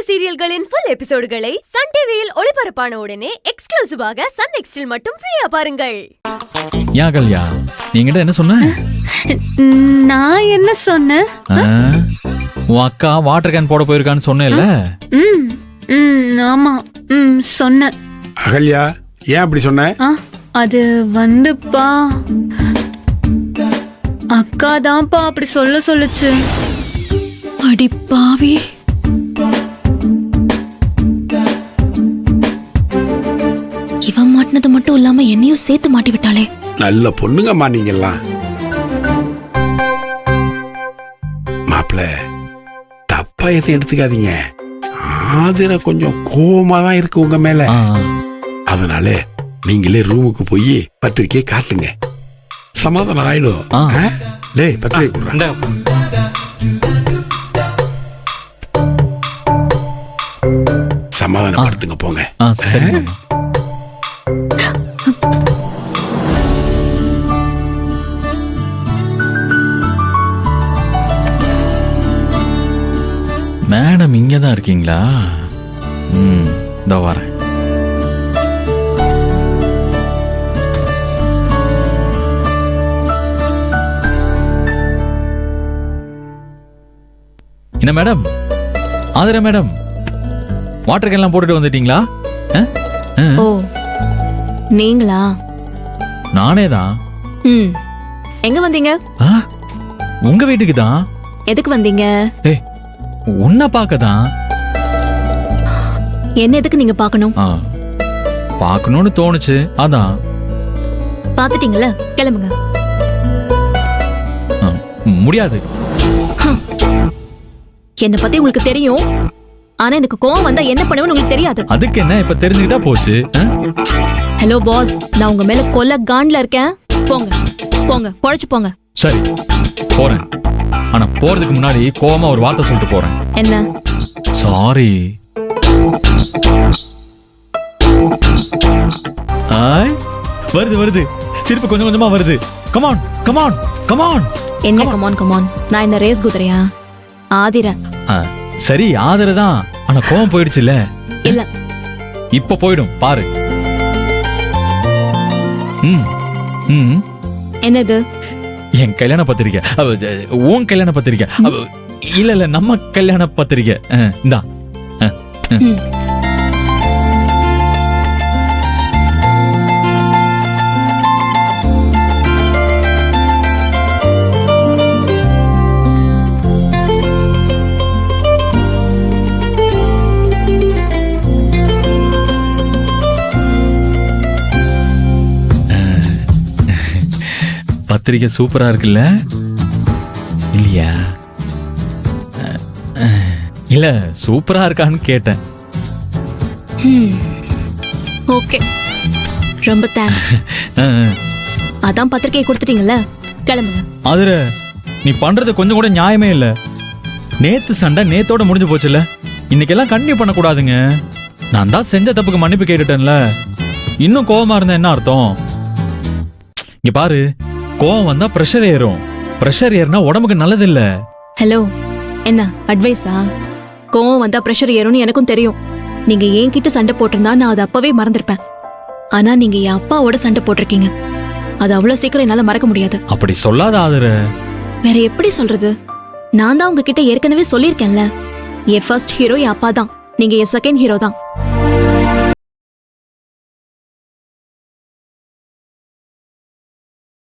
சீரியல்களின் full எபிசோடுகளை Sun டிவியில் ஒளிபரப்பான உடனே எக்ஸ்க்ளூசிவாக சன் நெக்ஸ்டில் மட்டும் ஃப்ரீயா பாருங்கள். யா கல்யா, நீங்கிட்ட என்ன சொன்ன? நான் என்ன சொன்னேன்? உன் அக்கா வாட்டர் கேன் போட போயிருக்கான்னு சொன்னேல்ல? ஆமா, சொன்னேன். அகல்யா, ஏன் அப்படி சொன்ன? அது வந்துப்பா, அக்கா தான்ப்பா அப்படி சொல்லுச்சு. அடி பாவி, இவன் மாட்டினது மட்டும் இல்லாம என்னையும் சேர்த்து மாட்டி விட்டாளே. நல்ல பொண்ணுங்கம்மா நீங்கெல்லாம். மாப்பிள்ள, தப்பா எதை எடுத்துக்காதீங்க. ஆதிர கொஞ்சம் கோவமா தான் இருக்கு உங்க மேல. அதனால நீங்களே ரூமுக்கு போய் பத்திரிக்கையை காட்டுங்க, சமாதானம் ஆயிடும். டேய், பத்திரிக்கை கொடுறேன். சமாதானப்படுத்துங்க போங்க. மேடம் இங்கதான் இருக்கீங்களா? இதோ வரேன். என்ன மேடம்? ஆதிரா மேடம், வாட்டர் கேன்லாம் போட்டுட்டு வந்துட்டீங்களா? ஓ, நீங்களா? நானே தான். எங்க வந்தீங்க? உங்க வீட்டுக்கு தான். எதுக்கு வந்தீங்க? உன்னை பார்க்கதான். என்ன எதுக்கு நீங்க பார்க்கணும்? பார்க்கணும்னு தோணுச்சு, அதான். பார்த்துட்டீங்கல்ல, கிளம்புங்க. முடியாது. என்ன பத்தி உங்களுக்கு தெரியும், ஆனா எனக்கு கோவம் வந்தா என்ன பண்ணுவேன்னு உங்களுக்கு தெரியாது. அதுக்கு என்ன, இப்ப தெரிஞ்சுக்கிட்டா போச்சு. ஹலோ பாஸ், நான் உங்க மேல கொல்ல காண்ட்ல இருக்கேன். போங்க போங்க, பொழைச்சு போங்க. சரி, போறேன். ஆனா போறதுக்கு முன்னாடி கோவமா ஒரு வார்த்தை சொல்லிட்டு போறேன். என்ன? சாரி. வருது வருது, சிரிப்பு கொஞ்சம் கொஞ்சமா வருது. Come on come on come on. என்ன கமான் கமான்? நான் இந்த ரேஸ் குதிரையா? ஆதிர. சரி, ஆதரதான். ஆனா கோவம் போயிடுச்சுல்ல? இல்ல, இப்ப போயிடும் பாரு. என்னது? என் கல்யாண பத்திரிக்கை. உன் கல்யாண பத்திரிக்கை இல்ல இல்ல, நம்ம கல்யாண பத்திரிக்கை. இந்தா. பத்திரிக்கை சூப்பரா இருக்குல்ல? இல்லையா? இல்ல, சூப்பரா இருக்கான்னு கேட்டேன். ஓகே, ரொம்ப தேங்க்ஸ். அதான் பத்திரிக்கையை கொடுத்துட்டீங்கல்ல, கிளம்புங்க. அதுல நீ பண்றது கொஞ்சம் கூட நியாயமே இல்ல. நேத்து சண்டை நேத்தோட முடிஞ்சு போச்சுல, இன்னைக்கெல்லாம் கண்டினியூ பண்ண கூடாதுங்க. நான் தான் செஞ்ச தப்புக்கு மன்னிப்பு கேட்டுட்டேன்ல, இன்னும் கோவமா இருந்தா என்ன அர்த்தம்? இங்க பாரு, கோவம் வந்தா பிரஷர் ஏறும். பிரஷர் ஏறினா உடம்புக்கு நல்லது இல்ல. ஹலோ, என்ன அட்வைஸா? கோவம் வந்தா பிரஷர் ஏறும்னு எனக்கும் தெரியும். நீங்க என்கிட்ட சண்டை போட்டிருந்தா நான் அதை அப்பவே மறந்துருப்பேன். ஆனா நீங்க என் அப்பாவோட சண்டை போட்டிருக்கீங்க, அது அவ்வளவு சீக்கிரம் என்னால மறக்க முடியாது. அப்படி சொல்லாத ஆதர. வேற எப்படி சொல்றது? நான் தான் உங்ககிட்ட ஏற்கனவே சொல்லியிருக்கேன்ல, என் ஃபர்ஸ்ட் ஹீரோ என் அப்பா தான், நீங்க என் செகண்ட் ஹீரோ தான்.